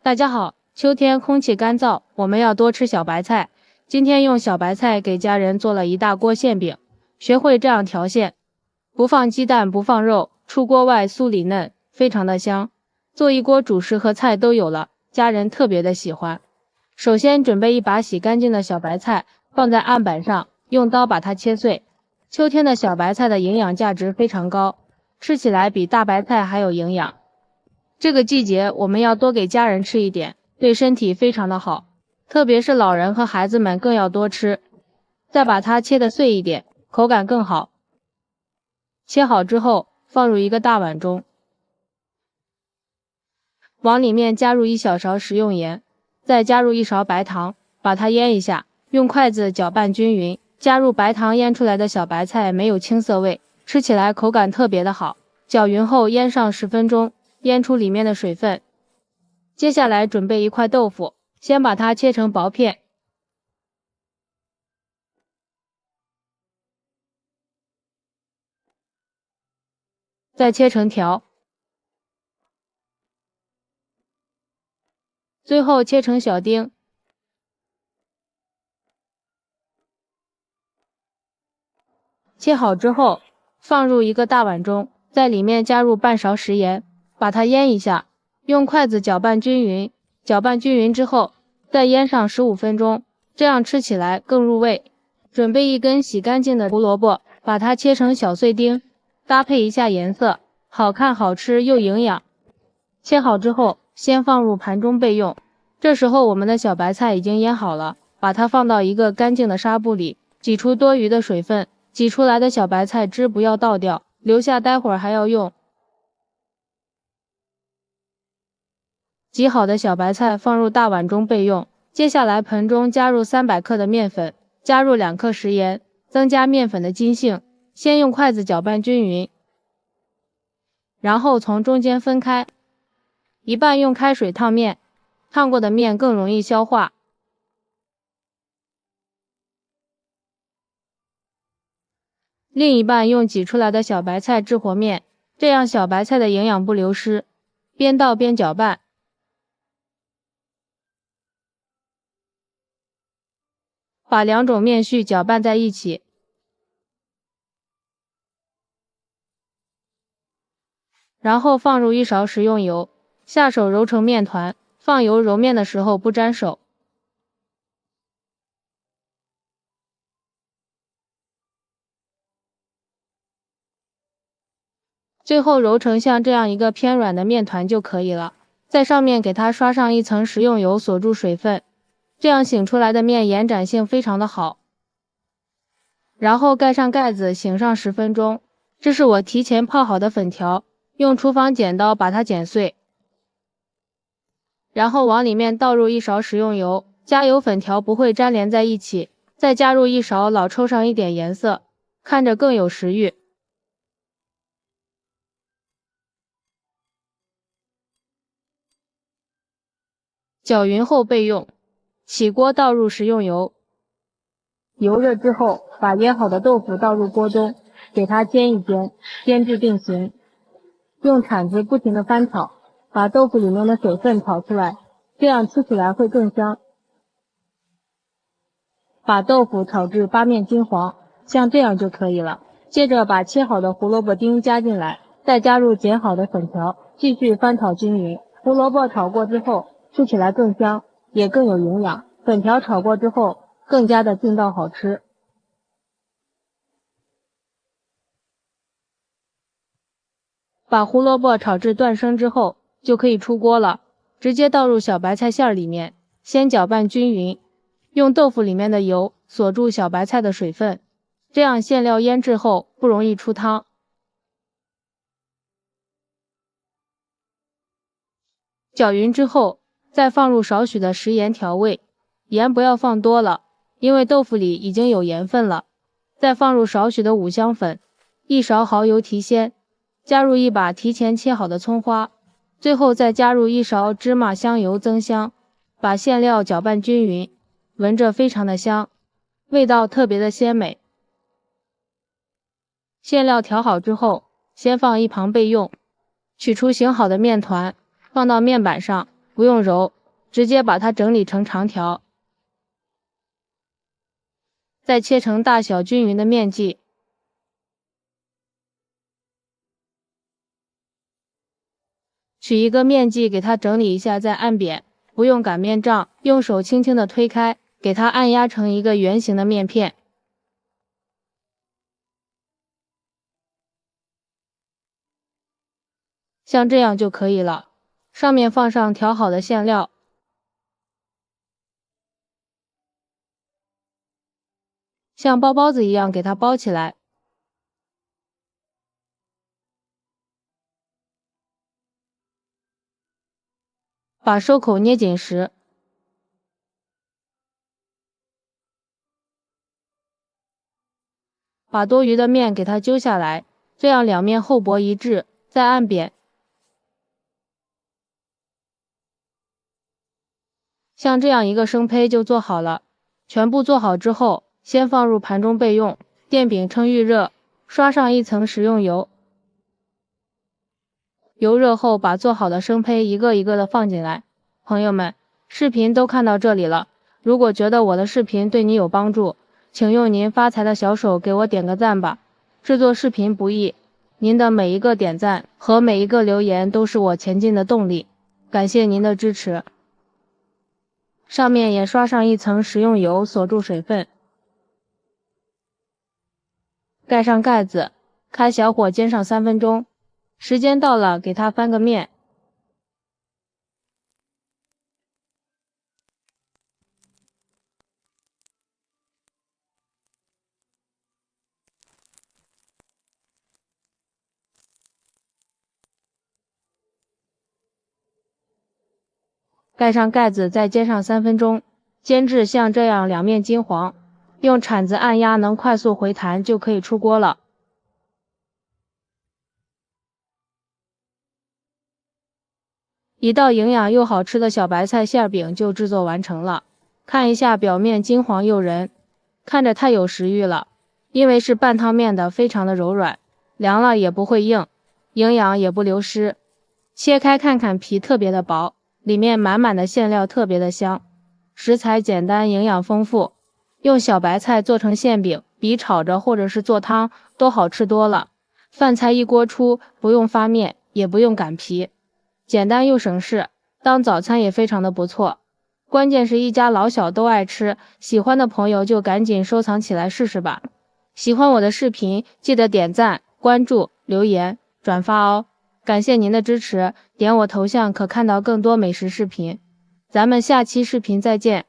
大家好，秋天空气干燥，我们要多吃小白菜。今天用小白菜给家人做了一大锅馅饼，学会这样调馅，不放鸡蛋，不放肉，出锅外酥里嫩，非常的香。做一锅主食和菜都有了，家人特别的喜欢。首先准备一把洗干净的小白菜，放在案板上，用刀把它切碎。秋天的小白菜的营养价值非常高，吃起来比大白菜还有营养。这个季节我们要多给家人吃一点，对身体非常的好，特别是老人和孩子们更要多吃。再把它切得碎一点，口感更好。切好之后放入一个大碗中，往里面加入1小勺食用盐，再加入1勺白糖，把它腌一下，用筷子搅拌均匀。加入白糖腌出来的小白菜没有青涩味，吃起来口感特别的好。搅匀后腌上10分钟，腌出里面的水分。接下来准备一块豆腐，先把它切成薄片，再切成条，最后切成小丁。切好之后放入一个大碗中，在里面加入半勺食盐，把它腌一下，用筷子搅拌均匀。搅拌均匀之后再腌上15分钟，这样吃起来更入味。准备一根洗干净的胡萝卜，把它切成小碎丁，搭配一下颜色，好看好吃又营养。切好之后先放入盘中备用。这时候我们的小白菜已经腌好了，把它放到一个干净的纱布里，挤出多余的水分。挤出来的小白菜汁不要倒掉，留下待会儿还要用。挤好的小白菜放入大碗中备用。接下来盆中加入300克的面粉，加入2克食盐，增加面粉的筋性。先用筷子搅拌均匀，然后从中间分开，一半用开水烫面，烫过的面更容易消化。另一半用挤出来的小白菜制和面，这样小白菜的营养不流失。边倒边搅拌，把2种面絮搅拌在一起，然后放入1勺食用油，下手揉成面团。放油揉面的时候不沾手。最后揉成像这样一个偏软的面团就可以了。在上面给它刷上一层食用油，锁住水分，这样醒出来的面延展性非常的好。然后盖上盖子，醒上10分钟。这是我提前泡好的粉条，用厨房剪刀把它剪碎，然后往里面倒入1勺食用油，加油粉条不会粘连在一起。再加入1勺老抽上一点颜色，看着更有食欲。搅匀后备用。起锅倒入食用油，油热之后把腌好的豆腐倒入锅中，给它煎一煎，煎至定型。用铲子不停地翻炒，把豆腐里面的水分炒出来，这样吃起来会更香。把豆腐炒至8面金黄，像这样就可以了。接着把切好的胡萝卜丁加进来，再加入剪好的粉条，继续翻炒均匀。胡萝卜炒过之后吃起来更香，也更有营养。粉条炒过之后更加的劲道好吃。把胡萝卜炒至断生之后就可以出锅了，直接倒入小白菜馅里面，先搅拌均匀，用豆腐里面的油锁住小白菜的水分，这样馅料腌制后不容易出汤。搅匀之后再放入少许的食盐调味，盐不要放多了，因为豆腐里已经有盐分了。再放入少许的五香粉，1勺蚝油提鲜，加入1把提前切好的葱花，最后再加入1勺芝麻香油增香，把馅料搅拌均匀，闻着非常的香，味道特别的鲜美。馅料调好之后先放一旁备用。取出醒好的面团，放到面板上，不用揉，直接把它整理成长条，再切成大小均匀的面剂。取一个面剂给它整理一下，再按扁，不用擀面杖，用手轻轻的推开，给它按压成一个圆形的面片。像这样就可以了，上面放上调好的馅料，像包包子一样给它包起来。把收口捏紧实，把多余的面给它揪下来，这样两面厚薄一致，再按扁。像这样一个生胚就做好了。全部做好之后，先放入盘中备用。电饼趁预热，刷上一层食用油。油热后，把做好的生胚一个一个的放进来。朋友们，视频都看到这里了，如果觉得我的视频对你有帮助，请用您发财的小手给我点个赞吧。制作视频不易，您的每一个点赞和每一个留言都是我前进的动力，感谢您的支持。上面也刷上一层食用油，锁住水分。盖上盖子，开小火煎上3分钟。时间到了，给它翻个面。盖上盖子，再煎上3分钟，煎至像这样两面金黄，用铲子按压能快速回弹就可以出锅了。一道营养又好吃的小白菜馅饼就制作完成了。看一下表面金黄诱人，看着太有食欲了。因为是半汤面的，非常的柔软，凉了也不会硬，营养也不流失。切开看看，皮特别的薄，里面满满的馅料特别的香。食材简单，营养丰富，用小白菜做成馅饼，比炒着或者是做汤都好吃多了。饭菜一锅出，不用发面，也不用擀皮。简单又省事，当早餐也非常的不错。关键是一家老小都爱吃，喜欢的朋友就赶紧收藏起来试试吧。喜欢我的视频，记得点赞、关注、留言、转发哦。感谢您的支持，点我头像可看到更多美食视频。咱们下期视频再见。